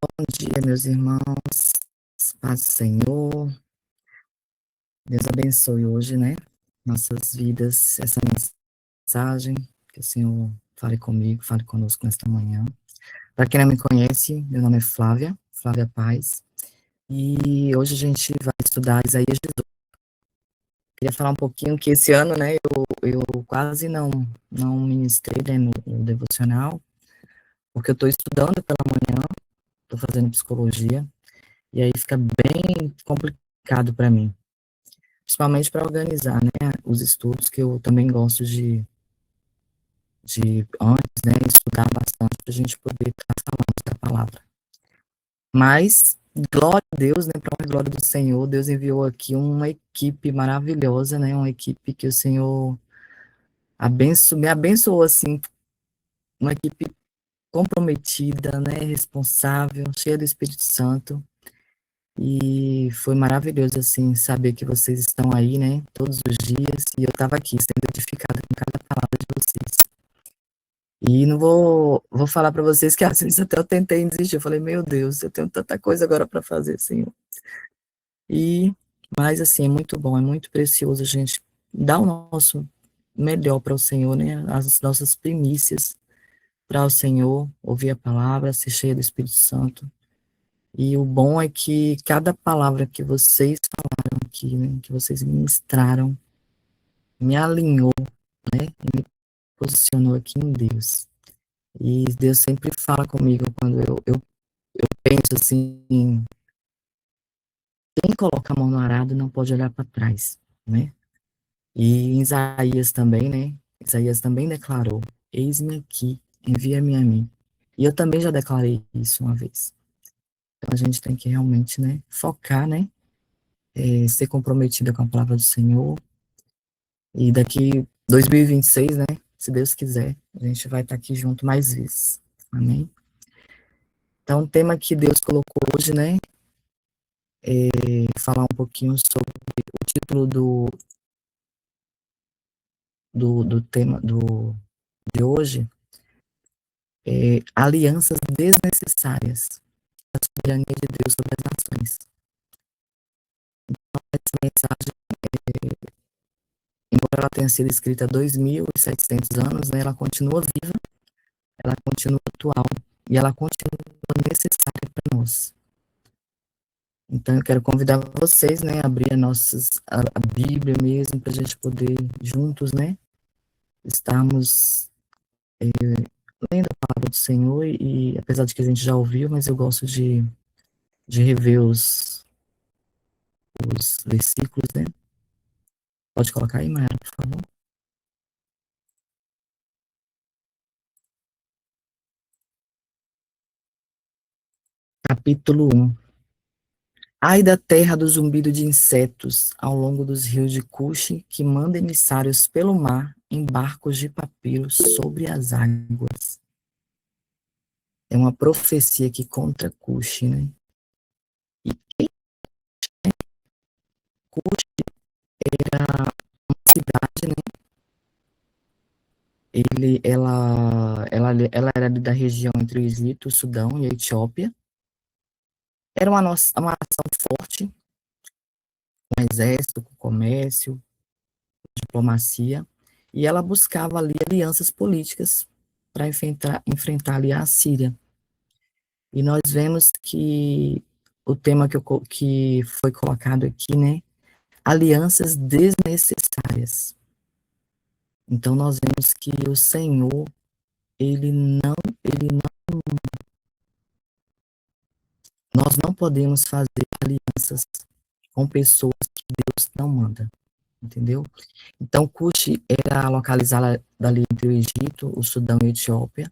Bom dia, meus irmãos. Paz do Senhor. Deus abençoe hoje, né? Nossas vidas, essa mensagem. Que o Senhor fale comigo, fale conosco nesta manhã. Para quem não me conhece, meu nome é Flávia, Flávia Paz. E hoje a gente vai estudar Isaías 18. Queria falar um pouquinho que esse ano, né, eu quase não ministrei, né, no devocional, porque eu estou estudando pela manhã, estou fazendo psicologia, e aí fica bem complicado para mim. Principalmente para organizar, né, os estudos, que eu também gosto de antes, né, estudar bastante para a gente poder estar falando da palavra. Mas, glória a Deus, né, para a glória do Senhor, Deus enviou aqui uma equipe maravilhosa, né, uma equipe que o Senhor me abençoou, assim, uma equipe comprometida, né, responsável, cheia do Espírito Santo. E foi maravilhoso, assim, saber que vocês estão aí, né, todos os dias, e eu estava aqui sendo edificada com cada palavra de vocês. E não vou falar para vocês que às vezes até eu tentei desistir, eu falei, meu Deus, eu tenho tanta coisa agora para fazer, Senhor. E, mas assim, é muito bom, é muito precioso a gente dar o nosso melhor para o Senhor, né, as nossas primícias para o Senhor, ouvir a palavra, ser cheia do Espírito Santo. E o bom é que cada palavra que vocês falaram aqui, né, que vocês ministraram, me alinhou, né, e me posicionou aqui em Deus. E Deus sempre fala comigo quando eu penso assim, quem coloca a mão no arado não pode olhar para trás, né? E em Isaías também, né? Isaías também declarou, eis-me aqui, envia-me a mim. E eu também já declarei isso uma vez. Então a gente tem que realmente, né, focar, né, ser comprometida com a palavra do Senhor. E daqui 2026, né, se Deus quiser, a gente vai estar aqui junto mais vezes. Amém? Então, o tema que Deus colocou hoje, né, falar um pouquinho sobre o título do tema de hoje, alianças desnecessárias, a soberania de Deus sobre as nações. Então, essa mensagem, embora ela tenha sido escrita há 2.700 anos, né, ela continua viva, ela continua atual, e ela continua necessária para nós. Então, eu quero convidar vocês, né, a abrir a Bíblia mesmo, para a gente poder juntos, né, estarmos lendo a palavra do Senhor, e apesar de que a gente já ouviu, mas eu gosto de rever os versículos, né? Pode colocar aí, Mayara, por favor. Capítulo 1. Ai da terra do zumbido de insetos, ao longo dos rios de Cuxi, que manda emissários pelo mar, em barcos de papiro sobre as águas. É uma profecia aqui contra Cuxi, né? E Cuxi era uma cidade, né? Ela era da região entre o Egito, o Sudão e a Etiópia. Era uma nação forte, com exército, com comércio, diplomacia, e ela buscava ali alianças políticas para enfrentar ali a Síria. E nós vemos que o tema que foi colocado aqui, né, alianças desnecessárias. Então nós vemos que o Senhor, ele não, nós não podemos fazer alianças com pessoas que Deus não manda, entendeu? Então, Cuxi era localizada ali entre o Egito, o Sudão e a Etiópia,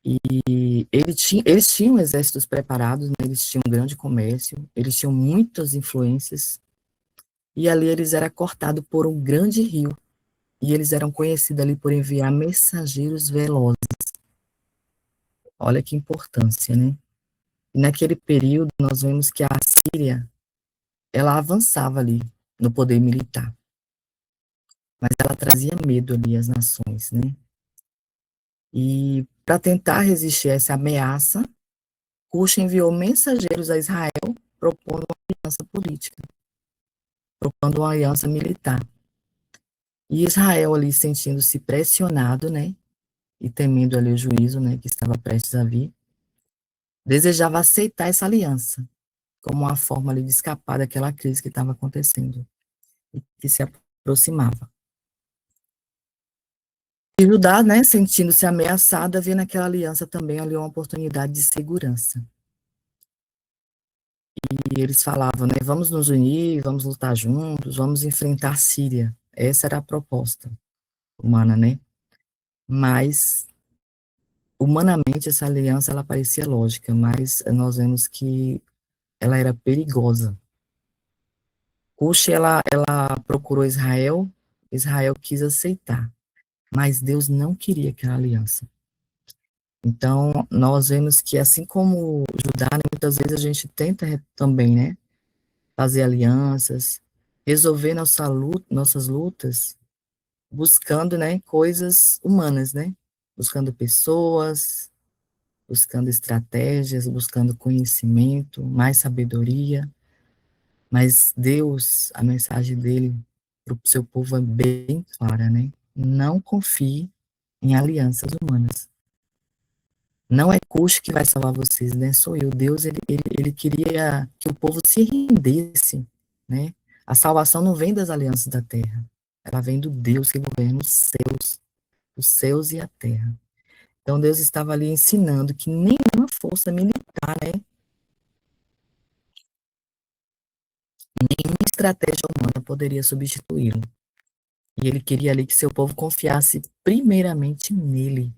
e eles tinham exércitos preparados, né, eles tinham um grande comércio, eles tinham muitas influências, e ali eles eram cortados por um grande rio, e eles eram conhecidos ali por enviar mensageiros velozes. Olha que importância, né? E naquele período, nós vemos que a Síria, ela avançava ali no poder militar, mas ela trazia medo ali às nações, né? E para tentar resistir a essa ameaça, Cush enviou mensageiros a Israel propondo uma aliança política, propondo uma aliança militar. E Israel ali sentindo-se pressionado, né, e temendo ali o juízo, né, que estava prestes a vir, desejava aceitar essa aliança como uma forma ali de escapar daquela crise que estava acontecendo e que se aproximava. E Judá, né, sentindo-se ameaçada, vê naquela aliança também ali uma oportunidade de segurança. E eles falavam, né, vamos nos unir, vamos lutar juntos, vamos enfrentar a Síria. Essa era a proposta humana, né? Mas, humanamente, essa aliança, ela parecia lógica, mas nós vemos que ela era perigosa. Cush, ela procurou Israel, Israel quis aceitar, mas Deus não queria aquela aliança. Então, nós vemos que, assim como Judá, né, muitas vezes a gente tenta também, né, fazer alianças, resolver nossas lutas, buscando, né, coisas humanas, né, buscando pessoas, buscando estratégias, buscando conhecimento, mais sabedoria, mas Deus, a mensagem dele para o seu povo é bem clara, né, não confie em alianças humanas. Não é Cush que vai salvar vocês, né? Sou eu. Deus, ele queria que o povo se rendesse, né? A salvação não vem das alianças da terra. Ela vem do Deus que governa os céus e a terra. Então, Deus estava ali ensinando que nenhuma força militar, né? Nenhuma estratégia humana poderia substituí-lo. E ele queria ali que seu povo confiasse primeiramente nele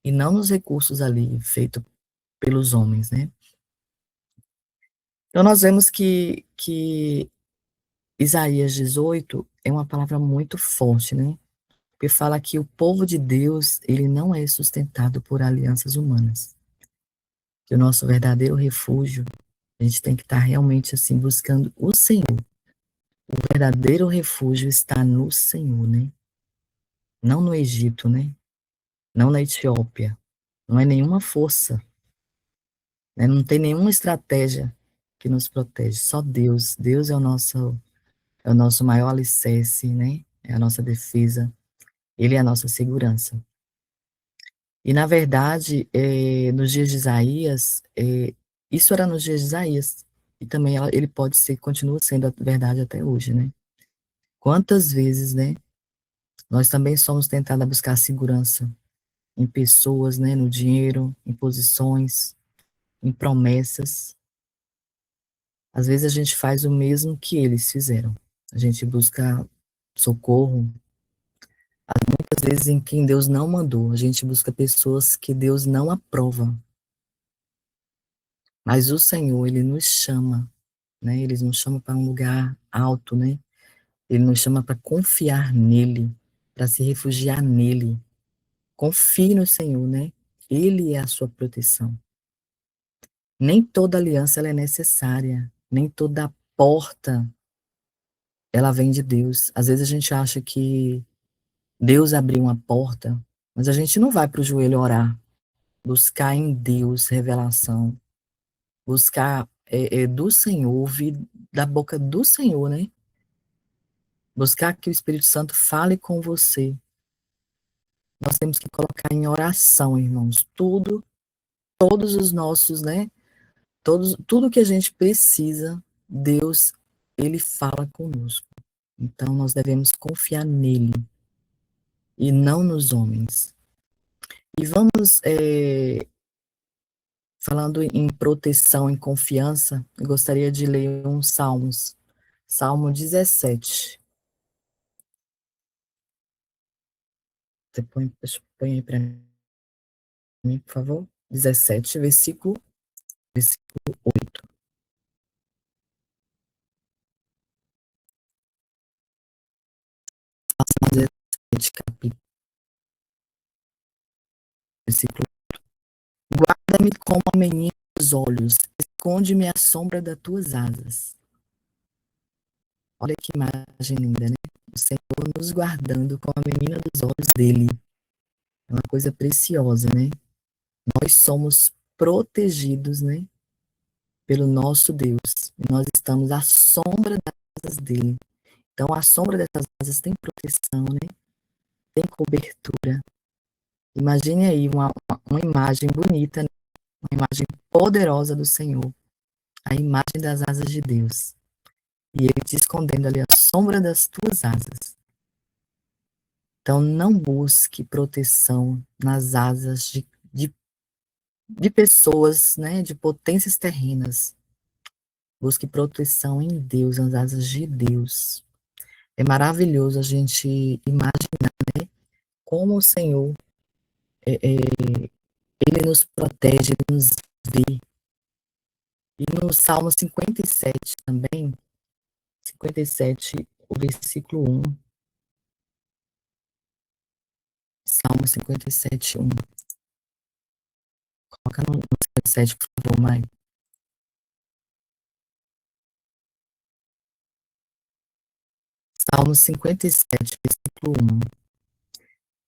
e não nos recursos ali feitos pelos homens, né? Então, nós vemos que Isaías 18 é uma palavra muito forte, né? Porque fala que o povo de Deus, ele não é sustentado por alianças humanas. Que o nosso verdadeiro refúgio, a gente tem que estar realmente assim buscando o Senhor. O verdadeiro refúgio está no Senhor, né? Não no Egito, né? Não na Etiópia. Não é nenhuma força, né? Não tem nenhuma estratégia que nos protege. Só Deus. Deus é o nosso maior alicerce, né? É a nossa defesa. Ele é a nossa segurança. E, na verdade, nos dias de Isaías, isso era nos dias de Isaías, e também ele pode ser, continua sendo a verdade até hoje, né? Quantas vezes, né, nós também somos tentados a buscar segurança em pessoas, né, no dinheiro, em posições, em promessas. Às vezes a gente faz o mesmo que eles fizeram. A gente busca socorro, muitas vezes em quem Deus não mandou. A gente busca pessoas que Deus não aprova. Mas o Senhor, ele nos chama, né? Ele nos chama para um lugar alto, né? Ele nos chama para confiar nele, para se refugiar nele. Confie no Senhor, né? Ele é a sua proteção. Nem toda aliança ela é necessária, nem toda porta ela vem de Deus. Às vezes a gente acha que Deus abriu uma porta, mas a gente não vai para o joelho orar, buscar em Deus revelação, buscar do Senhor, ouvir da boca do Senhor, né? Buscar que o Espírito Santo fale com você. Nós temos que colocar em oração, irmãos, todos os nossos, né? Tudo que a gente precisa, Deus, ele fala conosco. Então, nós devemos confiar nele e não nos homens. E vamos, falando em proteção, em confiança, eu gostaria de ler uns salmos. Salmo 17. Você põe aí para mim, por favor. 17, versículo 8. Salmo 17, capítulo, versículo. Guarda-me como a menina dos olhos, esconde-me à sombra das tuas asas. Olha que imagem linda, né? O Senhor nos guardando como a menina dos olhos dele. É uma coisa preciosa, né? Nós somos protegidos, né, pelo nosso Deus. Nós estamos à sombra das asas dele. Então, a sombra dessas asas tem proteção, né? Tem cobertura. Imagine aí uma imagem bonita, né? Uma imagem poderosa do Senhor, a imagem das asas de Deus. E ele te escondendo ali à sombra das tuas asas. Então, não busque proteção nas asas de pessoas, né? De potências terrenas. Busque proteção em Deus, nas asas de Deus. É maravilhoso a gente imaginar, né, como o Senhor, ele nos protege, ele nos vê. E no Salmo 57 também, 57, o versículo 1, Salmo 57, 1. Coloca no 57, por favor, mãe. Salmo 57, versículo 1.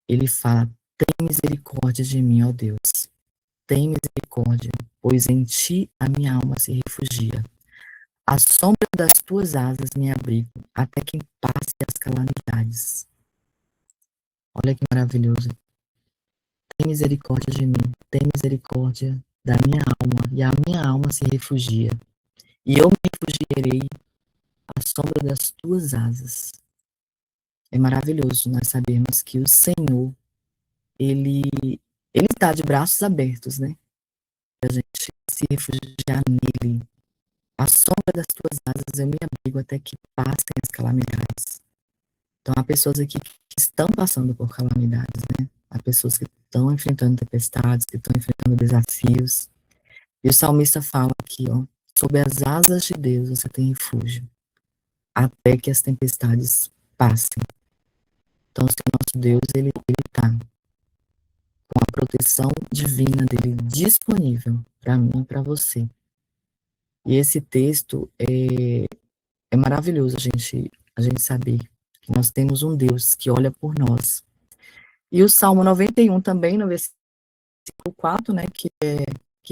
Ele fala: tem misericórdia de mim, ó Deus. Tem misericórdia, pois em ti a minha alma se refugia. À sombra das tuas asas me abrigo, até que passe as calamidades. Olha que maravilhoso. Tem misericórdia de mim, tem misericórdia da minha alma, e a minha alma se refugia. E eu me refugierei à sombra das tuas asas. É maravilhoso nós sabermos que o Senhor, ele, ele está de braços abertos, né? Para a gente se refugiar nele. À sombra das tuas asas eu me abrigo até que passem as calamidades. Então, há pessoas aqui que estão passando por calamidades, né? Há pessoas que estão enfrentando tempestades, que estão enfrentando desafios. E o salmista fala aqui, ó, sob as asas de Deus você tem refúgio, até que as tempestades passem. Então, o nosso Deus, ele está com a proteção divina dele disponível para mim e para você. E esse texto é maravilhoso a gente saber que nós temos um Deus que olha por nós. E o Salmo 91 também, no versículo 4, né, que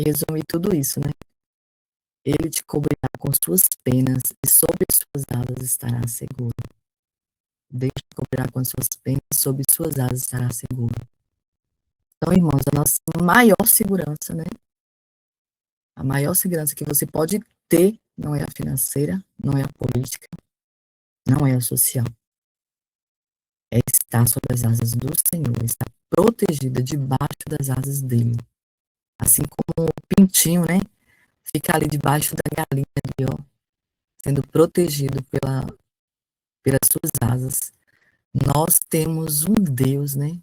resume tudo isso, né? Ele te cobrirá com suas penas e sob as suas asas estará seguro. Deus te cobrirá com suas penas e sob suas asas estará seguro. Então, irmãos, a nossa maior segurança, né? A maior segurança que você pode ter não é a financeira, não é a política, não é a social. É estar sob as asas do Senhor, estar protegida debaixo das asas dele. Assim como o pintinho, né? Fica ali debaixo da galinha, ali, ó, sendo protegido pelas suas asas. Nós temos um Deus, né?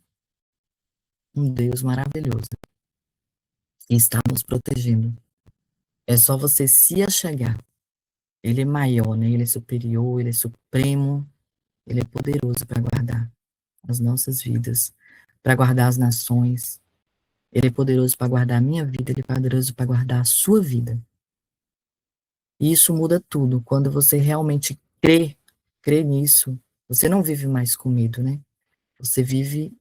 Um Deus maravilhoso. E está nos protegendo. É só você se achegar. Ele é maior, né? Ele é superior, ele é supremo, ele é poderoso para guardar as nossas vidas, para guardar as nações. Ele é poderoso para guardar a minha vida, ele é poderoso para guardar a sua vida. E isso muda tudo. Quando você realmente crê nisso, você não vive mais com medo, né? Você vive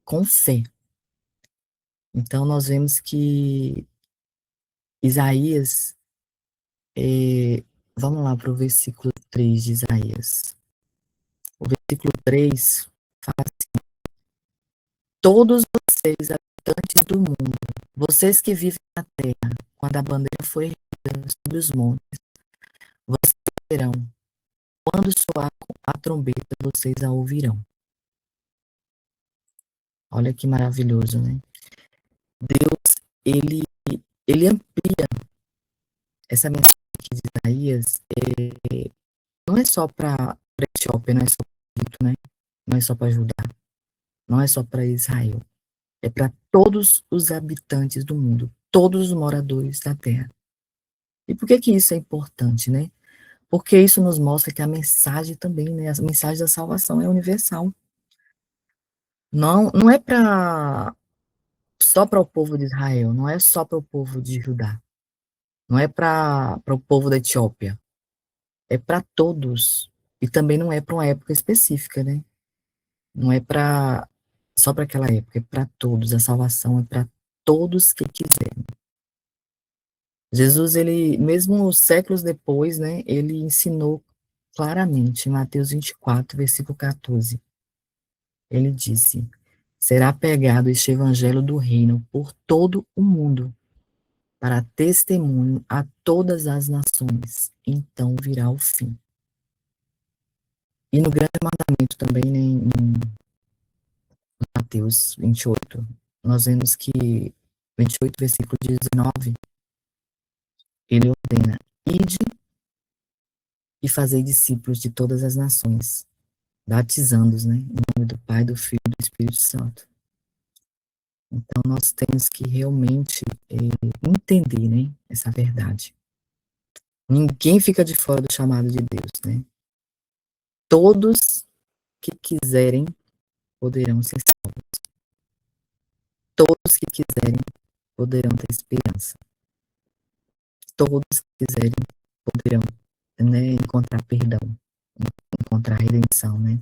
com fé. Então, nós vemos que Isaías, vamos lá para o versículo 3 de Isaías. O versículo 3 fala assim: todos vocês, habitantes do mundo, vocês que vivem na terra, quando a bandeira foi erguida sobre os montes, vocês verão, quando soar a trombeta, vocês a ouvirão. Olha que maravilhoso, né? Deus, ele, ele amplia essa mensagem de Isaías, não é só para a Etiópia, não é só para Egito, né? Não é só para Judá, não é só para Israel. É para todos os habitantes do mundo, todos os moradores da terra. E por que que isso é importante, né? Porque isso nos mostra que a mensagem também, né? A mensagem da salvação é universal. Não, não é só para o povo de Israel, não é só para o povo de Judá, não é para o povo da Etiópia, é para todos. E também não é para uma época específica, né? Não é para só para aquela época, é para todos. A salvação é para todos que quiserem. Jesus, ele, mesmo séculos depois, né, ele ensinou claramente, em Mateus 24, versículo 14, ele disse: será pregado este evangelho do reino por todo o mundo, para testemunho a todas as nações. Então virá o fim. E no grande mandamento também, né, em Mateus 28, nós vemos que 28, versículo 19, ele ordena: ide e fazei discípulos de todas as nações, batizando-os, né, em nome do Pai, do Filho e do Espírito Santo. Então, nós temos que realmente entender, né, essa verdade. Ninguém fica de fora do chamado de Deus, né? Todos que quiserem poderão ser salvos. Todos que quiserem poderão ter esperança. Todos que quiserem poderão, né, encontrar perdão, encontrar redenção, né?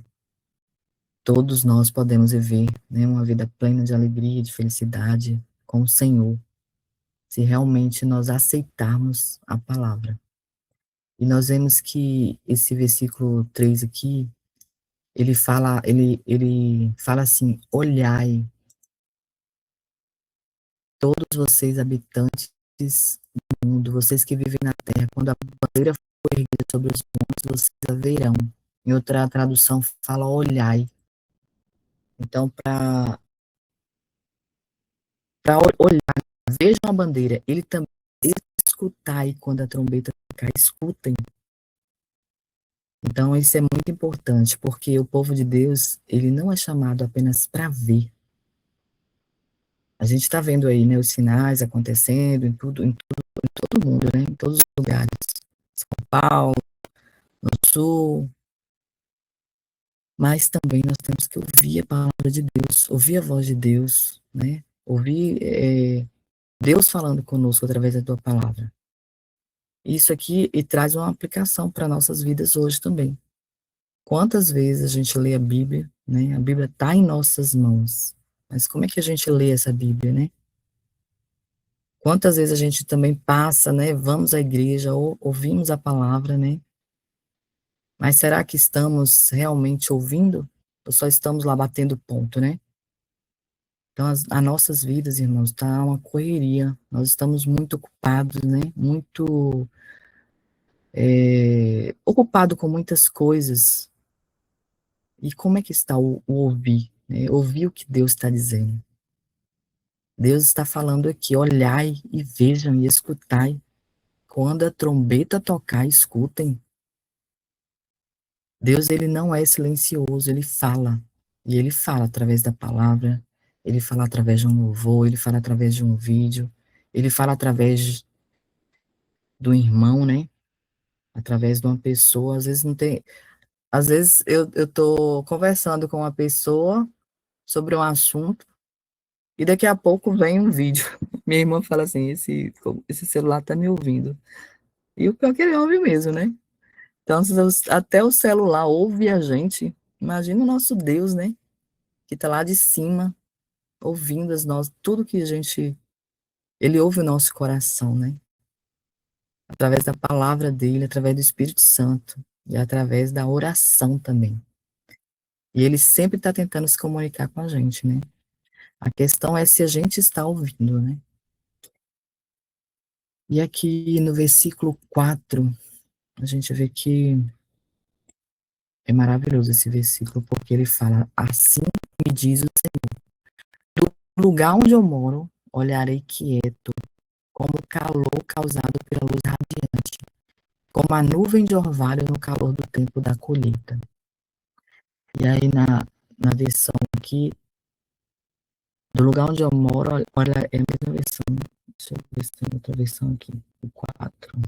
Todos nós podemos viver, né, uma vida plena de alegria, de felicidade com o Senhor, se realmente nós aceitarmos a palavra. E nós vemos que esse versículo 3 aqui, ele fala assim: olhai, todos vocês habitantes do mundo, vocês que vivem na terra, quando a bandeira for erguida sobre os montes, vocês a verão. Em outra tradução fala olhai. Então, para olhar, vejam a bandeira, ele também escutai quando a trombeta tocar, escutem. Então, isso é muito importante, porque o povo de Deus, ele não é chamado apenas para ver. A gente está vendo aí, né, os sinais acontecendo em todo mundo, né, em todos os lugares. São Paulo, no Sul, mas também nós temos que ouvir a palavra de Deus, ouvir a voz de Deus, né, ouvir Deus falando conosco através da tua palavra. Isso aqui e traz uma aplicação para nossas vidas hoje também. Quantas vezes a gente lê a Bíblia, né? A Bíblia está em nossas mãos. Mas como é que a gente lê essa Bíblia, né? Quantas vezes a gente também passa, né? Vamos à igreja, ou ouvimos a palavra, né? Mas será que estamos realmente ouvindo? Ou só estamos lá batendo ponto, né? Então, as nossas vidas, irmãos, tá uma correria. Nós estamos muito ocupados, né? Muito ocupado com muitas coisas. E como é que está o ouvir? Né? Ouvir o que Deus está dizendo. Deus está falando aqui: olhai e vejam e escutai. Quando a trombeta tocar, escutem. Deus, ele não é silencioso, ele fala. E ele fala através da palavra, ele fala através de um louvor, ele fala através de um vídeo, ele fala através do irmão, né? Através de uma pessoa. Às vezes não tem. Às vezes eu tô conversando com uma pessoa sobre um assunto, e daqui a pouco vem um vídeo. Minha irmã fala assim: esse celular tá me ouvindo. E o pior é que ele ouve mesmo, né? Então, se até o celular ouve a gente, imagina o nosso Deus, né? Que tá lá de cima, ouvindo tudo que a gente. Ele ouve o nosso coração, né? Através da palavra dele, através do Espírito Santo e através da oração também. E ele sempre está tentando se comunicar com a gente, né? A questão é se a gente está ouvindo, né? E aqui no versículo 4, a gente vê que é maravilhoso esse versículo, porque ele fala: assim me diz o Senhor, do lugar onde eu moro, olharei quieto, como o calor causado pela luz radiante, como a nuvem de orvalho no calor do tempo da colheita. E aí na versão aqui, do lugar onde eu moro, olha, é a mesma versão. Deixa eu ver se tem outra versão aqui, o 4.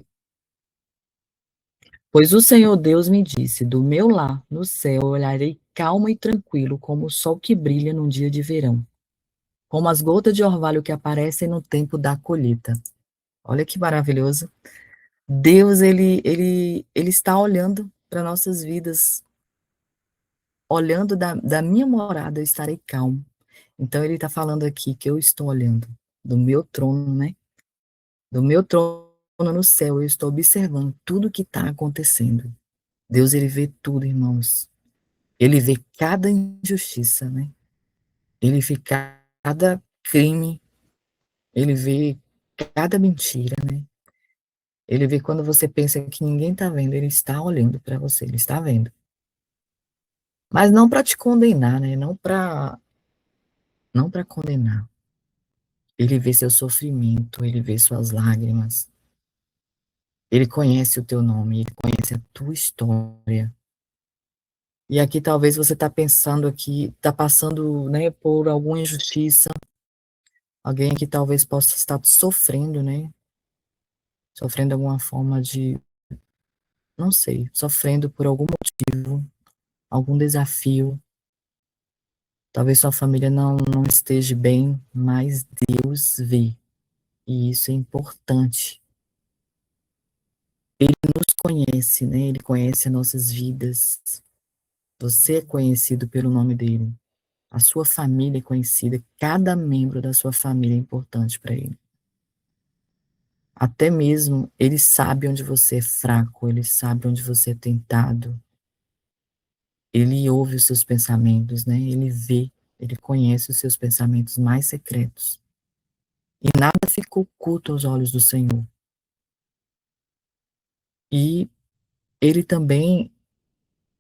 Pois o Senhor Deus me disse: do meu lar, no céu, eu olharei calmo e tranquilo, como o sol que brilha num dia de verão, como as gotas de orvalho que aparecem no tempo da colheita. Olha que maravilhoso. Deus, ele está olhando para nossas vidas, olhando da minha morada, eu estarei calmo. Então, ele está falando aqui que eu estou olhando do meu trono, né? Do meu trono no céu, eu estou observando tudo que está acontecendo. Deus, ele vê tudo, irmãos. Ele vê cada injustiça, né? Ele vê cada crime, ele vê cada mentira, né? Ele vê quando você pensa que ninguém está vendo, ele está olhando para você, ele está vendo. Mas não para te condenar, né? Não para condenar. Ele vê seu sofrimento, ele vê suas lágrimas. Ele conhece o teu nome, ele conhece a tua história. E aqui talvez você está pensando aqui, está passando, né, por alguma injustiça. Alguém aqui talvez possa estar sofrendo, né? Sofrendo alguma forma de, não sei, sofrendo por algum motivo, algum desafio. Talvez sua família não esteja bem, mas Deus vê. E isso é importante. Ele nos conhece, né? Ele conhece as nossas vidas. Você é conhecido pelo nome dele. A sua família é conhecida. Cada membro da sua família é importante para ele. Até mesmo ele sabe onde você é fraco, ele sabe onde você é tentado. Ele ouve os seus pensamentos, né? Ele vê, ele conhece os seus pensamentos mais secretos. E nada fica oculto aos olhos do Senhor. E ele também,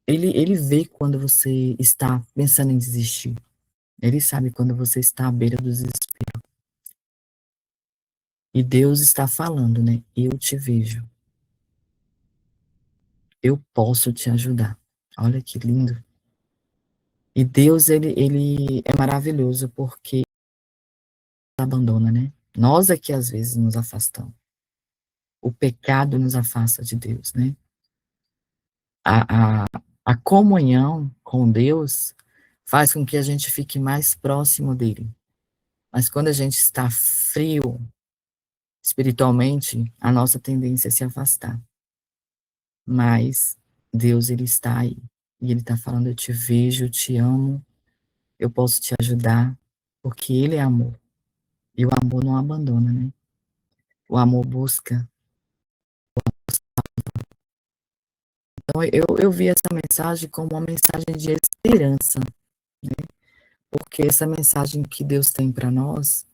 ele vê quando você está pensando em desistir. Ele sabe quando você está à beira do desespero. E Deus está falando, né? Eu te vejo. Eu posso te ajudar. Olha que lindo. E Deus, ele é maravilhoso porque abandona, né? Nós é que às vezes nos afastamos. O pecado nos afasta de Deus, né? A, a, a comunhão com Deus faz com que a gente fique mais próximo dele. Mas quando a gente está frio espiritualmente, a nossa tendência é se afastar. Mas Deus, ele está aí. E ele está falando, eu te vejo, eu te amo, eu posso te ajudar, porque ele é amor. E o amor não abandona, né? O amor busca. Então, eu vi essa mensagem como uma mensagem de esperança, né? Porque essa mensagem que Deus tem para nós,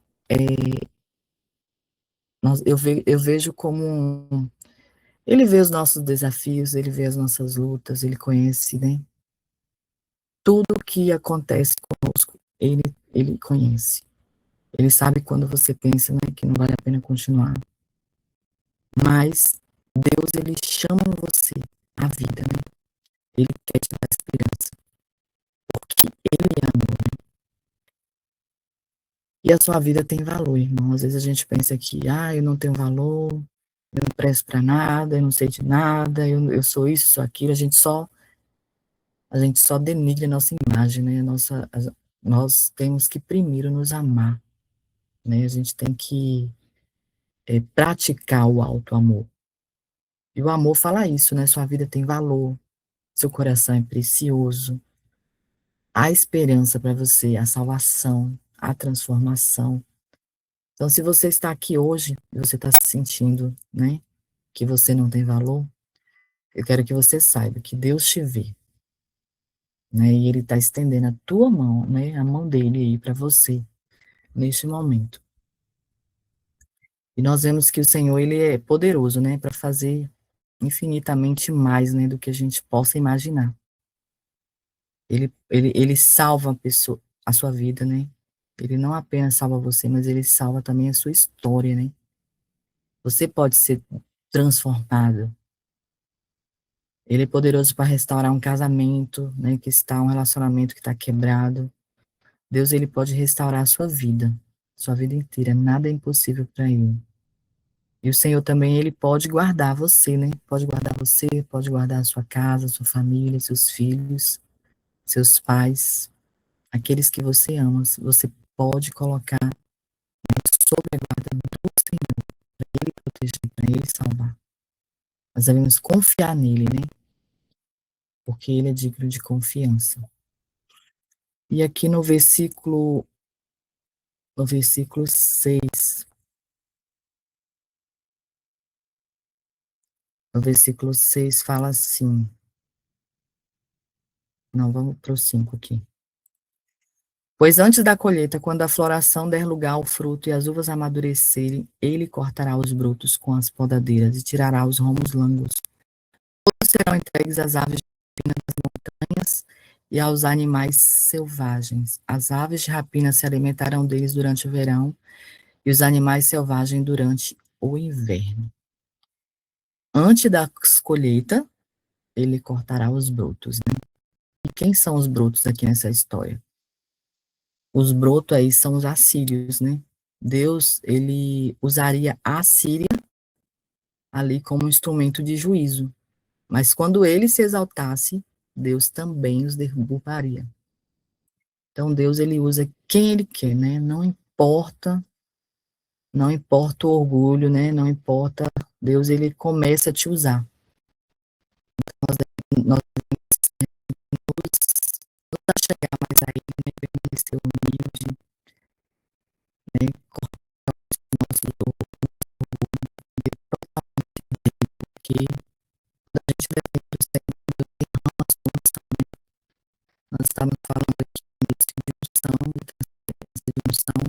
eu vejo como ele vê os nossos desafios, ele vê as nossas lutas, ele conhece, né? Tudo o que acontece conosco, ele conhece. Ele sabe quando você pensa, né, que não vale a pena continuar. Mas Deus, ele chama você à vida, né? Ele quer te dar esperança, porque ele é amor, né? E a sua vida tem valor, irmão. Às vezes a gente pensa que, eu não tenho valor, eu não presto para nada, eu não sei de nada, eu sou isso, sou aquilo. A gente só denigra a nossa imagem, né? Nós temos que primeiro nos amar, né? A gente tem que praticar o alto amor. E o amor fala isso, né? Sua vida tem valor, seu coração é precioso, há esperança para você, a salvação, a transformação. Então, se você está aqui hoje e você está se sentindo, né, que você não tem valor, eu quero que você saiba que Deus te vê, né, e Ele está estendendo a tua mão, né, a mão dele aí para você, neste momento. E nós vemos que o Senhor, Ele é poderoso, né, para fazer infinitamente mais, né, do que a gente possa imaginar. Ele salva a pessoa, a sua vida, né, ele não apenas salva você, mas ele salva também a sua história, né. Você pode ser transformado. Ele é poderoso para restaurar um casamento, né, um relacionamento que está quebrado. Deus, ele pode restaurar a sua vida inteira. Nada é impossível para ele. E o Senhor também, ele pode guardar você, né? Pode guardar você, pode guardar a sua casa, a sua família, seus filhos, seus pais, aqueles que você ama. Você pode colocar sob a guarda do Senhor, para ele proteger, para ele salvar. Nós devemos confiar nele, né? Porque ele é digno de confiança. E aqui no versículo 6, No versículo 6 fala assim, não, vamos para o 5 aqui. Pois antes da colheita, quando a floração der lugar ao fruto e as uvas amadurecerem, ele cortará os brotos com as podadeiras e tirará os romos longos. Todos serão entregues às aves de rapina das montanhas e aos animais selvagens. As aves de rapina se alimentarão deles durante o verão e os animais selvagens durante o inverno. Antes da colheita, ele cortará os brotos, né? E quem são os brotos aqui nessa história? Os brotos aí são os assírios, né? Deus, ele usaria a Síria ali como um instrumento de juízo. Mas quando ele se exaltasse, Deus também os derrubaria. Então Deus, ele usa quem ele quer, né? Não importa o orgulho, né? Não importa, Deus, ele começa a te usar. Nós a chegar mais a ele, né? Permanecer humilde, né? Cortar os nossos orgulhos, porque a gente depende do Senhor, Deus derrama a sua unção. Nós estamos falando aqui de unção, de unção,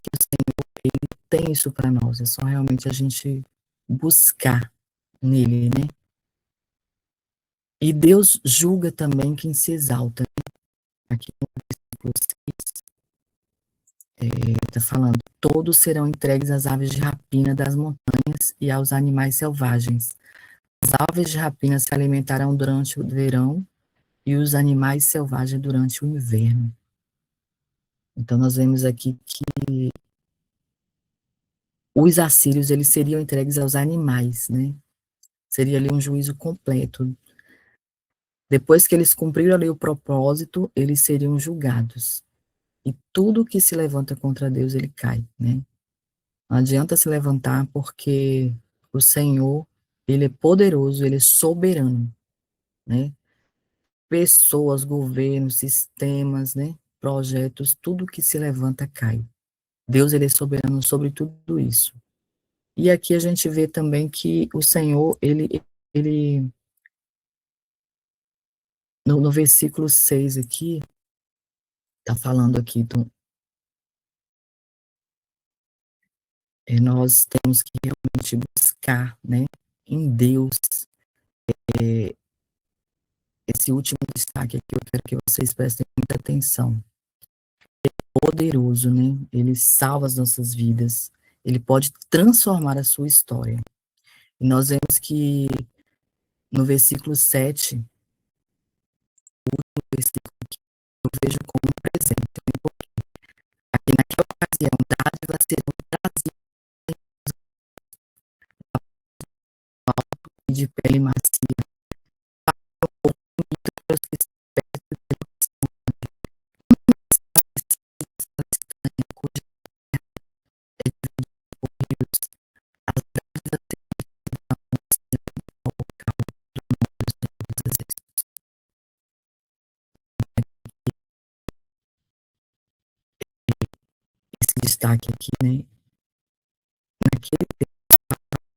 que o Senhor, ele tem isso para nós, é só realmente a gente buscar nele, né? E Deus julga também quem se exalta, né? Aqui no versículo 6, está falando, todos serão entregues às aves de rapina das montanhas e aos animais selvagens. As aves de rapina se alimentarão durante o verão e os animais selvagens durante o inverno. Então nós vemos aqui que os assírios, eles seriam entregues aos animais, né? Seria ali um juízo completo. Depois que eles cumpriram ali o propósito, eles seriam julgados. E tudo que se levanta contra Deus, ele cai, né? Não adianta se levantar porque o Senhor, ele é poderoso, ele é soberano, né? Pessoas, governos, sistemas, né? Projetos, tudo que se levanta cai. Deus, ele é soberano sobre tudo isso. E aqui a gente vê também que o Senhor, ele no versículo 6 aqui, está falando aqui, nós temos que realmente buscar, né, em Deus, é, esse último destaque aqui, eu quero que vocês prestem muita atenção. Poderoso, né, ele salva as nossas vidas, ele pode transformar a sua história. E nós vemos que no versículo 7, o versículo que eu vejo como um presente, né, aqui naquela ocasião, dádivas serão trazidas de pele macia, para os que se cuja é de Deus, as dádivas esse destaque aqui, né, naquele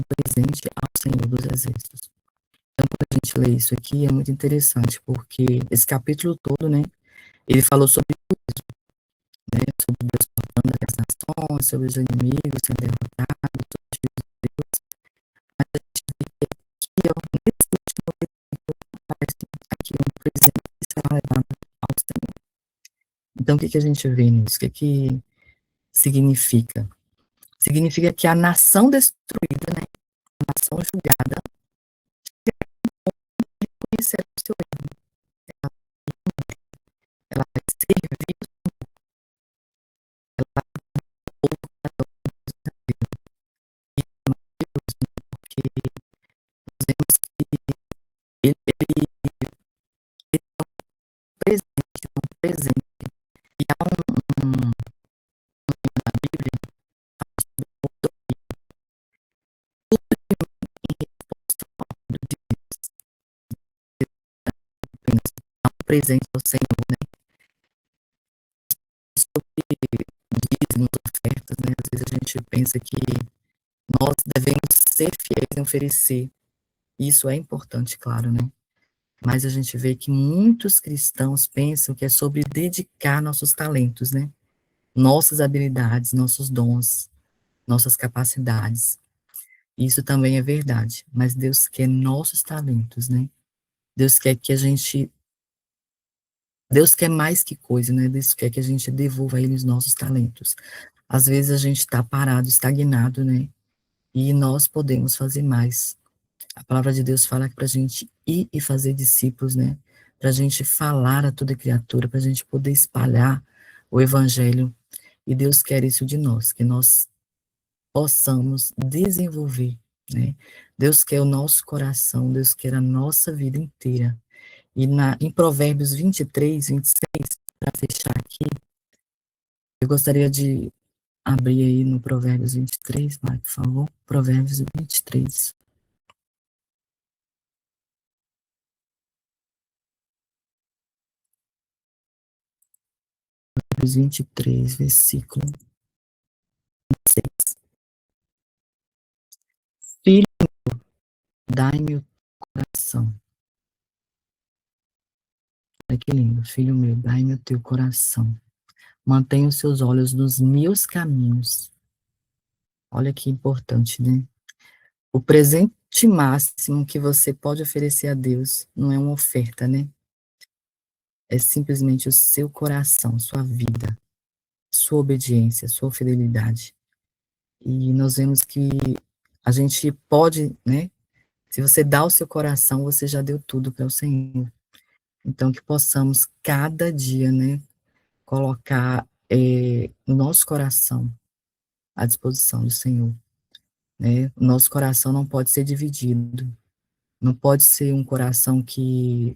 presente ao Senhor dos Exércitos. Então, quando a gente lê isso aqui, é muito interessante, porque esse capítulo todo, né, ele falou sobre isso, né, sobre Deus cortando as nações, sobre os inimigos sendo derrotados, sobre os filhos de Deus, mas a gente vê que aqui, ó, nesse último versículo, aparece aqui um presente que será levado ao Senhor. Então, o que que a gente vê nisso? O que que significa? Significa que a nação destruída, né, a nação julgada, conhecerá o seu erro. Ela vai servir porque vemos que ele é um presente. E há na Bíblia, há um presente ao Senhor, né? Sobre dízimos, ofertas, né? Às vezes a gente pensa que Nós devemos ser fiéis em oferecer. Isso é importante, claro, né? Mas a gente vê que muitos cristãos pensam que é sobre dedicar nossos talentos, né? Nossas habilidades, nossos dons, nossas capacidades. Isso também é verdade, mas Deus quer nossos talentos, né? Deus quer que a gente, Deus quer mais que coisa, né? Deus quer que a gente devolva a Ele os nossos talentos. Às vezes a gente está parado, estagnado, né? E nós podemos fazer mais. A palavra de Deus fala para a gente ir e fazer discípulos, né? Para a gente falar a toda criatura, para a gente poder espalhar o Evangelho. E Deus quer isso de nós, que nós possamos desenvolver, né? Deus quer o nosso coração, Deus quer a nossa vida inteira. E em Provérbios 23, 26, para fechar aqui, eu gostaria de abrir aí no Provérbios 23, Mari, por favor. Provérbios 23. Provérbios 23, versículo 6. Filho, dai-me o coração. Olha que lindo. Filho meu, dai-me o teu coração. Mantenha os seus olhos nos meus caminhos. Olha que importante, né? O presente máximo que você pode oferecer a Deus não é uma oferta, né? É simplesmente o seu coração, sua vida, sua obediência, sua fidelidade. E nós vemos que a gente pode, né? Se você dá o seu coração, você já deu tudo para o Senhor. Então, que possamos cada dia, né, colocar o nosso coração à disposição do Senhor, né? O nosso coração não pode ser dividido, não pode ser um coração que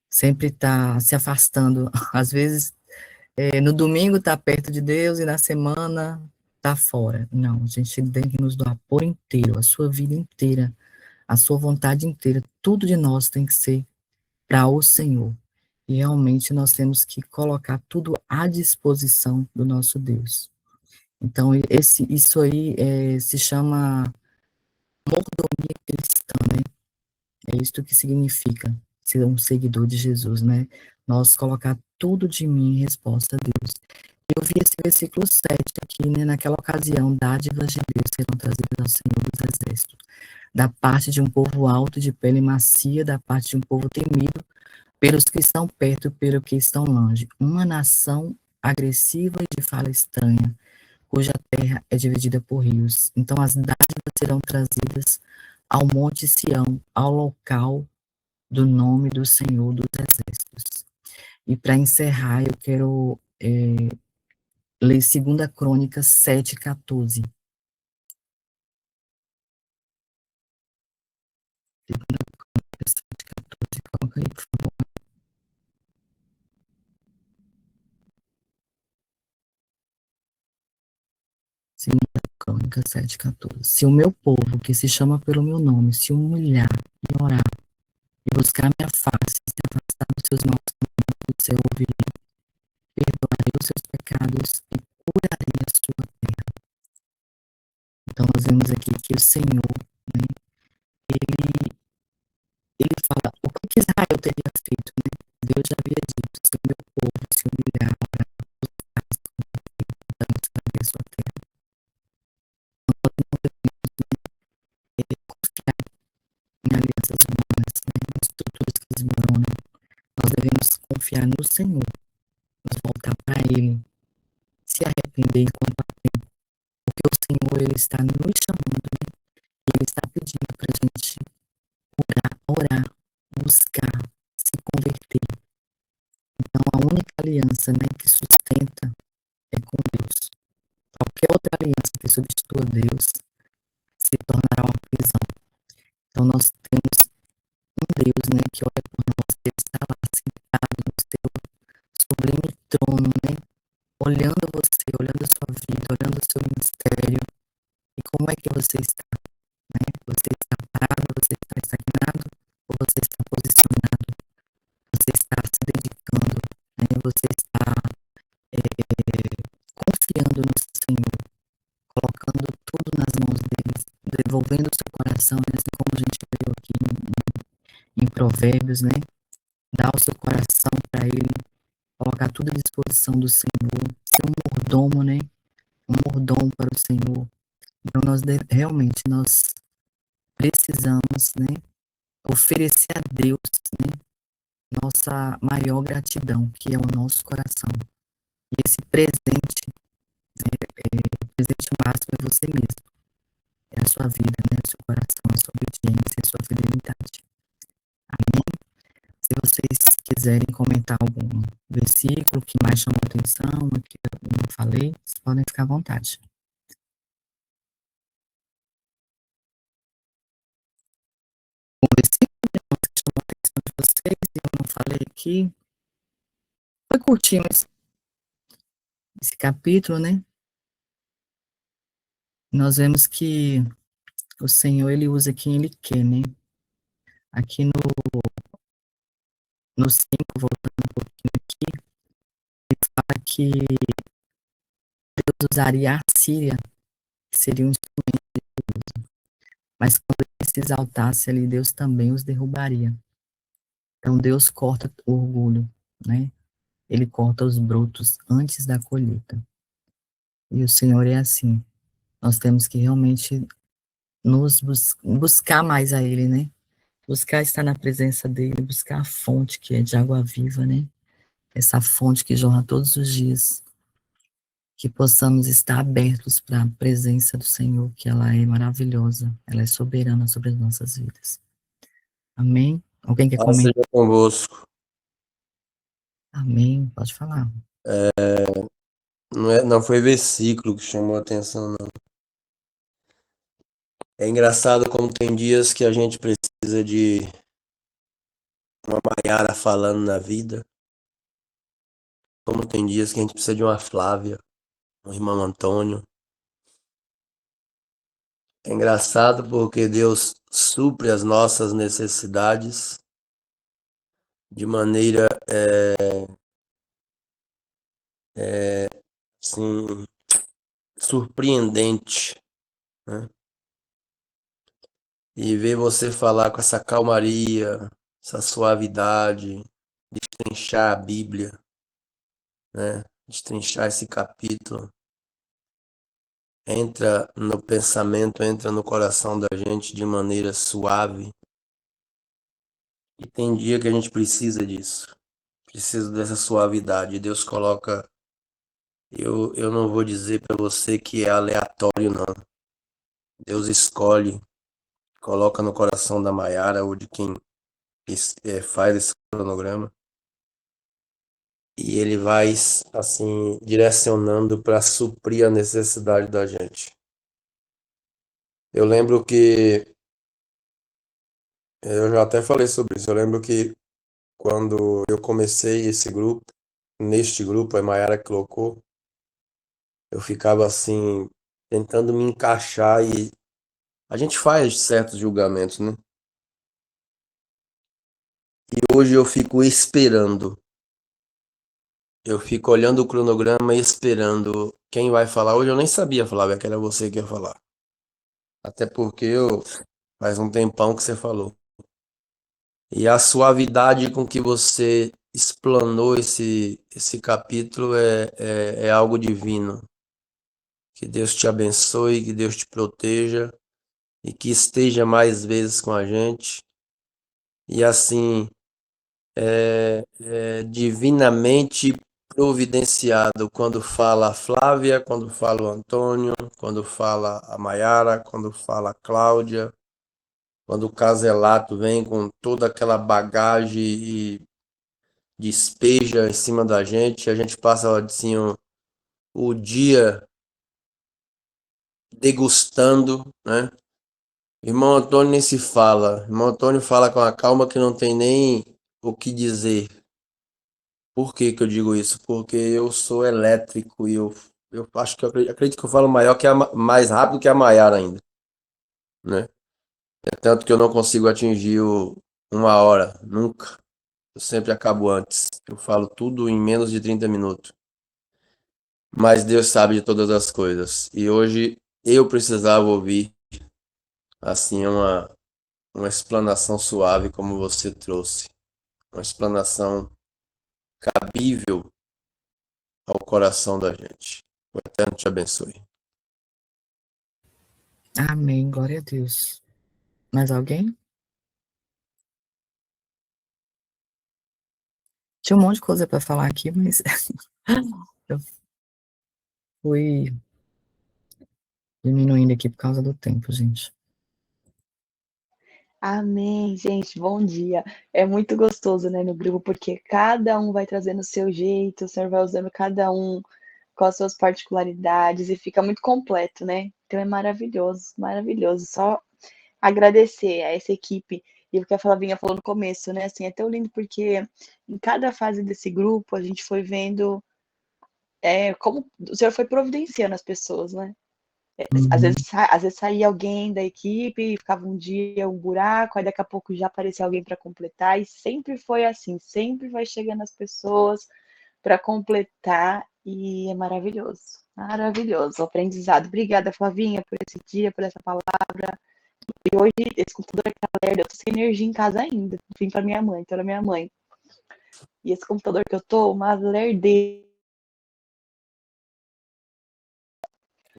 sempre está se afastando. Às vezes, no domingo está perto de Deus e na semana está fora. Não, a gente tem que nos doar por inteiro, a sua vida inteira, a sua vontade inteira, tudo de nós tem que ser para o Senhor. E realmente nós temos que colocar tudo à disposição do nosso Deus. Então, isso aí se chama mordomia cristã, né? É isso que significa ser um seguidor de Jesus, né? Nós colocar tudo de mim em resposta a Deus. Eu vi esse versículo 7 aqui, né? Naquela ocasião, dádivas de Deus serão trazidas ao Senhor dos Exércitos, da parte de um povo alto, de pele macia, da parte de um povo temido, pelos que estão perto e pelos que estão longe. Uma nação agressiva e de fala estranha, cuja terra é dividida por rios. Então as dádivas serão trazidas ao monte Sião, ao local do nome do Senhor dos Exércitos. E para encerrar, eu quero ler 2 Crônicas 7:14. 2 Crônicas 7:14, coloca aí, por favor. 2 Crônicas 7:14. Se o meu povo, que se chama pelo meu nome, se humilhar e orar, e buscar minha face, se afastar dos seus maus caminhos, do seu ouvirei, perdoarei os seus pecados e curarei a sua terra. Então, nós vemos aqui que o Senhor, né, ele fala o que Israel teria feito, né? Deus já havia dito, se o meu povo se humilhar, orar, buscar, se converter, então curarei a sua terra. Nós não devemos, confiar em alianças humanas, né, em estruturas que desmoronam. Nós devemos confiar no Senhor, nos voltar para Ele, se arrepender enquanto há tempo, porque o Senhor, Ele está nos chamando, né? Ele está pedindo para a gente orar, buscar, se converter. Então, a única aliança, né, que sustenta é com Deus. Qualquer outra aliança que substitua Deus se tornará uma prisão. Então, nós temos um Deus, né, que olha por nós, que está lá sentado no seu sublime trono, né, olhando você, olhando a sua vida, olhando o seu ministério. E como é que você está? Né? Você está parado, você está estagnado, ou você está posicionado? Você está se dedicando, né? Você está confiando no Senhor, colocando tudo nas mãos dele, envolvendo o seu coração, né? Assim como a gente viu aqui em Provérbios, né? Dar o seu coração para Ele, colocar tudo à disposição do Senhor, ser um mordomo, né? Um mordomo para o Senhor. Então, realmente, nós precisamos, né? Oferecer a Deus, né? Nossa maior gratidão, que é o nosso coração. E esse presente, o presente máximo é você mesmo. É a sua vida, né? O seu coração, a sua obediência, a sua fidelidade. Amém? Se vocês quiserem comentar algum versículo que mais chamou a atenção, que eu não falei, vocês podem ficar à vontade. O versículo que chamou a atenção de vocês, e eu não falei aqui, foi curtinho esse capítulo, né? Nós vemos que o Senhor, Ele usa quem Ele quer, né? Aqui no 5, voltando um pouquinho aqui, ele fala que Deus usaria a Síria, que seria um instrumento de Deus, mas quando ele se exaltasse ali, Deus também os derrubaria. Então Deus corta o orgulho, né? Ele corta os brotos antes da colheita. E o Senhor é assim. Nós temos que realmente buscar mais a Ele, né? Buscar estar na presença dEle, buscar a fonte que é de água viva, né? Essa fonte que jorra todos os dias. Que possamos estar abertos para a presença do Senhor, que ela é maravilhosa, ela é soberana sobre as nossas vidas. Amém? Alguém quer comentar? Seja convosco. Amém, pode falar. Não foi versículo que chamou a atenção, não. É engraçado como tem dias que a gente precisa de uma Maiara falando na vida, como tem dias que a gente precisa de uma Flávia, um irmão Antônio. É engraçado porque Deus supre as nossas necessidades de maneira assim, surpreendente, né? E ver você falar com essa calmaria, essa suavidade, destrinchar a Bíblia, né? Destrinchar esse capítulo. Entra no pensamento, entra no coração da gente de maneira suave. E tem dia que a gente precisa disso. Precisa dessa suavidade. Deus coloca. Eu não vou dizer para você que é aleatório, não. Deus escolhe, coloca no coração da Maiara ou de quem faz esse cronograma. E ele vai, assim, direcionando para suprir a necessidade da gente. Eu lembro que. Eu já até falei sobre isso. Eu lembro que quando eu comecei esse grupo, neste grupo, a Maiara colocou, eu ficava assim, tentando me encaixar e a gente faz certos julgamentos, né? E hoje eu fico esperando. Eu fico olhando o cronograma e esperando quem vai falar. Hoje eu nem sabia, Flávia, que era você que ia falar. Até porque faz um tempão que você falou. E a suavidade com que você explanou esse capítulo é algo divino. Que Deus te abençoe, que Deus te proteja e que esteja mais vezes com a gente. E assim, é divinamente providenciado quando fala a Flávia, quando fala o Antônio, quando fala a Maiara, quando fala a Cláudia, quando o Caselato vem com toda aquela bagagem e despeja em cima da gente, a gente passa assim, o dia degustando, né? Irmão Antônio nem se fala. Irmão Antônio fala com a calma que não tem nem o que dizer. Por que que eu digo isso? Porque eu sou elétrico e eu acho que acredito que eu falo maior que mais rápido que a Maiara ainda, né? É tanto que eu não consigo atingir uma hora, nunca. Eu sempre acabo antes. Eu falo tudo em menos de 30 minutos. Mas Deus sabe de todas as coisas. E hoje eu precisava ouvir assim, uma explanação suave como você trouxe. Uma explanação cabível ao coração da gente. O Eterno te abençoe. Amém, glória a Deus. Mais alguém? Tinha um monte de coisa para falar aqui, mas eu fui diminuindo aqui por causa do tempo, gente. Amém, gente, bom dia. É muito gostoso, né, no grupo, porque cada um vai trazendo o seu jeito, o Senhor vai usando cada um com as suas particularidades e fica muito completo, né? Então é maravilhoso, maravilhoso. Só agradecer a essa equipe e o que a Flavinha falou no começo, né? Assim, é tão lindo porque em cada fase desse grupo a gente foi vendo como o Senhor foi providenciando as pessoas, né? Uhum. Às vezes saía alguém da equipe, ficava um dia um buraco, aí daqui a pouco já aparecia alguém para completar, e sempre foi assim, sempre vai chegando as pessoas para completar, e é maravilhoso, maravilhoso, o aprendizado. Obrigada, Flavinha, por esse dia, por essa palavra. E hoje, esse computador que tá lerdo, eu tô sem energia em casa ainda, vim para minha mãe, então, minha mãe. E esse computador que eu tô, uma lerdeira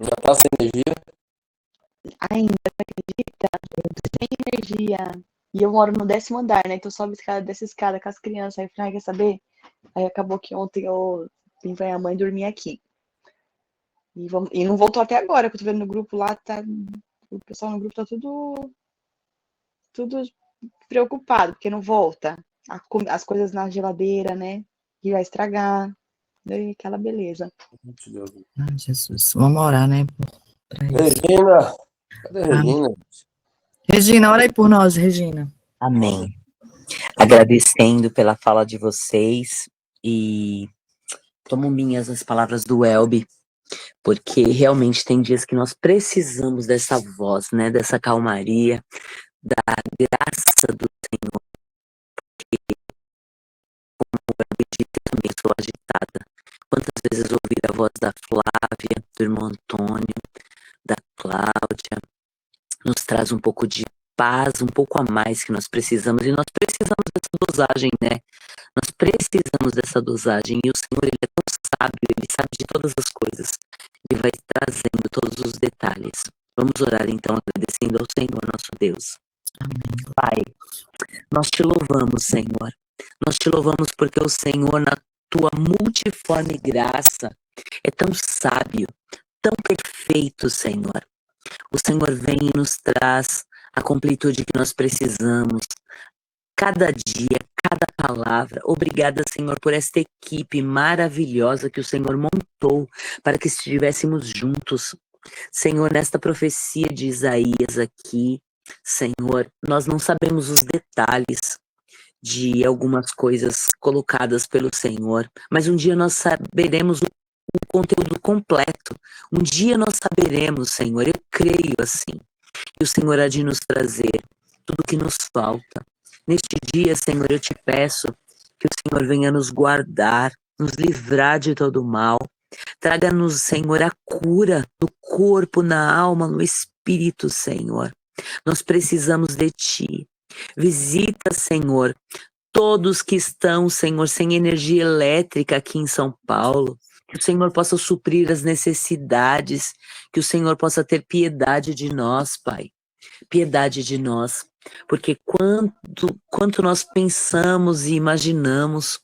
Já está sem energia? ainda, acredita? Sem energia. E eu moro no 10º andar, né? Então sobe escada, desce escada com as crianças. Aí eu falei, quer saber? Aí acabou que ontem eu vim pra minha mãe dormir aqui. E não voltou até agora, que eu tô vendo no grupo lá, tá. O pessoal no grupo tá tudo preocupado, porque não volta. As coisas na geladeira, né? Que vai estragar. Daí aquela beleza. Ai, Jesus. Vamos orar, né, para isso. Regina! Cadê a Amém. Regina? Regina, ora aí por nós, Regina. Amém. Agradecendo pela fala de vocês e tomo minhas as palavras do Elbi, porque realmente tem dias que nós precisamos dessa voz, né, dessa calmaria, da graça do Senhor, que, como o Elbi disse, eu também sou agitada. Quantas vezes ouvir a voz da Flávia, do irmão Antônio, da Cláudia, nos traz um pouco de paz, um pouco a mais que nós precisamos, e nós precisamos dessa dosagem, né? Nós precisamos dessa dosagem, e o Senhor, Ele é tão sábio, Ele sabe de todas as coisas, Ele vai trazendo todos os detalhes. Vamos orar então, agradecendo ao Senhor, nosso Deus. Amém. Pai, nós te louvamos, Senhor. Nós te louvamos porque o Senhor, na tua multiforme graça, é tão sábio, tão perfeito, Senhor. O Senhor vem e nos traz a completude que nós precisamos, cada dia, cada palavra. Obrigada, Senhor, por esta equipe maravilhosa que o Senhor montou para que estivéssemos juntos. Senhor, nesta profecia de Isaías aqui, Senhor, nós não sabemos os detalhes de algumas coisas colocadas pelo Senhor, mas um dia nós saberemos o conteúdo completo. Um dia nós saberemos, Senhor, eu creio assim. E o Senhor há de nos trazer tudo o que nos falta. Neste dia, Senhor, eu te peço que o Senhor venha nos guardar, nos livrar de todo o mal. Traga-nos, Senhor, a cura no corpo, na alma, no espírito, Senhor. Nós precisamos de Ti. Visita, Senhor, todos que estão, Senhor, sem energia elétrica aqui em São Paulo. Que o Senhor possa suprir as necessidades, que o Senhor possa ter piedade de nós, Pai. Piedade de nós, porque quanto nós pensamos e imaginamos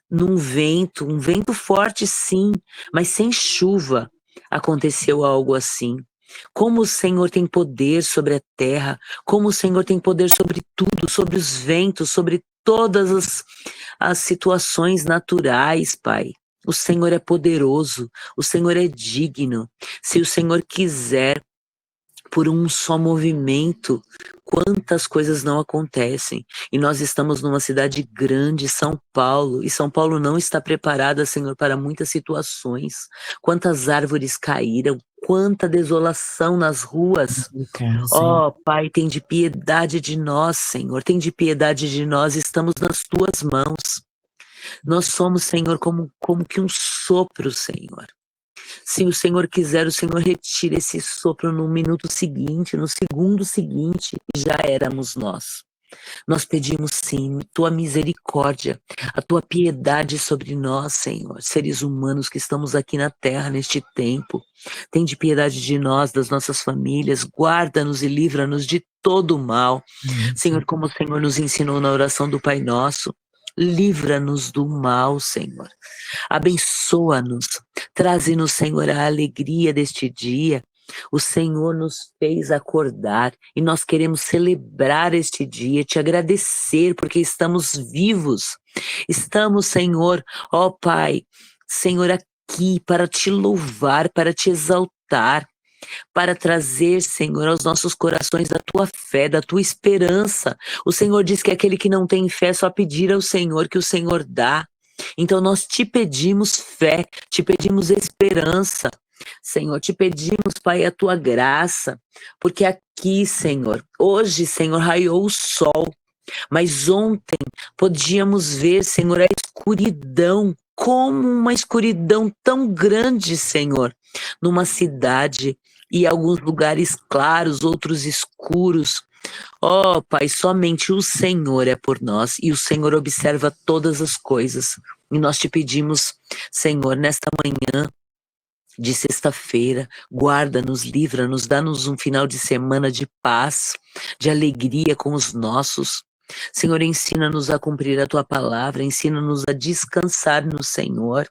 num vento, um vento forte sim, mas sem chuva, aconteceu algo assim. Como o Senhor tem poder sobre a terra, como o Senhor tem poder sobre tudo, sobre os ventos, sobre todas as situações naturais, Pai. O Senhor é poderoso, o Senhor é digno. Se o Senhor quiser, por um só movimento, quantas coisas não acontecem. E nós estamos numa cidade grande, São Paulo, e São Paulo não está preparada, Senhor, para muitas situações. Quantas árvores caíram, quanta desolação nas ruas. Ó, Pai, tem de piedade de nós, Senhor, tem de piedade de nós, estamos nas tuas mãos. Nós somos, Senhor, como que um sopro, Senhor. Se o Senhor quiser, o Senhor retira esse sopro no minuto seguinte, no segundo seguinte, e já éramos nós. Nós pedimos sim, tua misericórdia, a tua piedade sobre nós, Senhor, seres humanos que estamos aqui na terra neste tempo. Tende piedade de nós, das nossas famílias, guarda-nos e livra-nos de todo o mal. Senhor, como o Senhor nos ensinou na oração do Pai Nosso, livra-nos do mal, Senhor. Abençoa-nos, traze-nos, Senhor, a alegria deste dia. O Senhor nos fez acordar e nós queremos celebrar este dia, te agradecer porque estamos vivos. Estamos, Senhor, ó Pai, Senhor, aqui para te louvar, para te exaltar, para trazer, Senhor, aos nossos corações da tua fé, da tua esperança. O Senhor diz que aquele que não tem fé só pedir ao Senhor que o Senhor dá. Então nós te pedimos fé, te pedimos esperança. Senhor, te pedimos, Pai, a tua graça, porque aqui, Senhor, hoje, Senhor, raiou o sol, mas ontem podíamos ver, Senhor, a escuridão, como uma escuridão tão grande, Senhor, numa cidade e alguns lugares claros, outros escuros. Ó, Pai, somente o Senhor é por nós e o Senhor observa todas as coisas. E nós te pedimos, Senhor, nesta manhã de sexta-feira, guarda-nos, livra-nos, dá-nos um final de semana de paz, de alegria com os nossos. Senhor, ensina-nos a cumprir a tua palavra, ensina-nos a descansar no Senhor,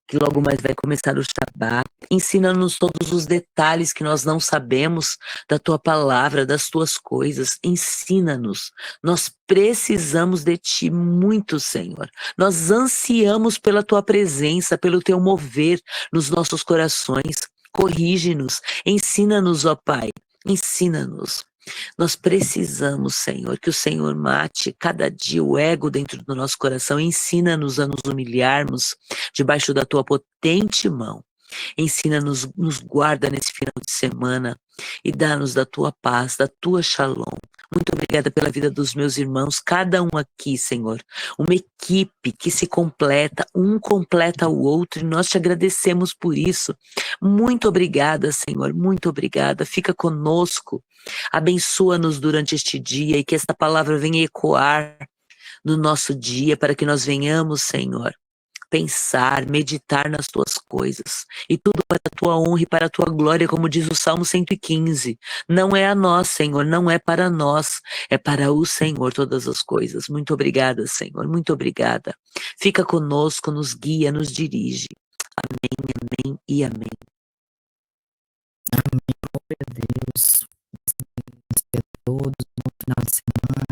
que logo mais vai começar o Shabat. Ensina-nos todos os detalhes que nós não sabemos da tua palavra, das tuas coisas. Ensina-nos. Nós precisamos de ti muito, Senhor. Nós ansiamos pela tua presença, pelo teu mover nos nossos corações. Corrige-nos. Ensina-nos, ó Pai. Ensina-nos. Nós precisamos, Senhor, que o Senhor mate cada dia o ego dentro do nosso coração. Ensina-nos a nos humilharmos debaixo da tua potente mão. Ensina-nos, nos guarda nesse final de semana e dá-nos da tua paz, da tua shalom. Muito obrigada pela vida dos meus irmãos, cada um aqui, Senhor. Uma equipe que se completa, um completa o outro, e nós te agradecemos por isso. Muito obrigada, Senhor, muito obrigada. Fica conosco, abençoa-nos durante este dia e que esta palavra venha ecoar no nosso dia para que nós venhamos, Senhor, pensar, meditar nas tuas coisas, e tudo para a tua honra e para a tua glória, como diz o Salmo 115. Não é a nós, Senhor, não é para nós, é para o Senhor todas as coisas. Muito obrigada, Senhor, muito obrigada. Fica conosco, nos guia, nos dirige. Amém, amém e amém. Amém, glória a Deus. A todos, bom final de semana.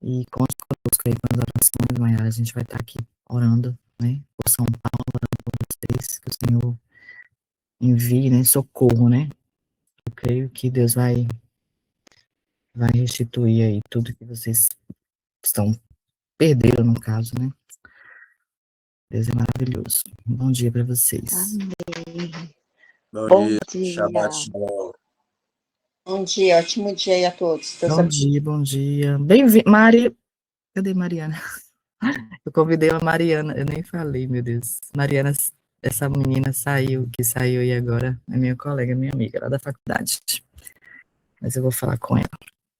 E conte conosco aí com as orações, Maiara. A gente vai estar aqui orando, né, por São Paulo, orando por vocês, que o Senhor envie, né, socorro, né. Eu creio que Deus vai restituir aí tudo que vocês perderam, no caso, né. Deus é maravilhoso. Bom dia para vocês. Amém. Bom Bom dia, dia. Shabbat Shalom. Bom dia, ótimo dia aí a todos. Deus Bom dia, bom dia. Bem-vindo, Mari. Cadê Mariana? Eu convidei a Mariana, eu nem falei, meu Deus. Mariana, essa menina que saiu aí agora, é minha colega, minha amiga lá da faculdade. Mas eu vou falar com ela.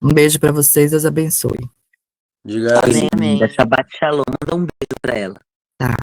Um beijo para vocês, Deus abençoe. Diga aí. Amém, amém. Shabbat Shalom, manda um beijo para ela. Tá.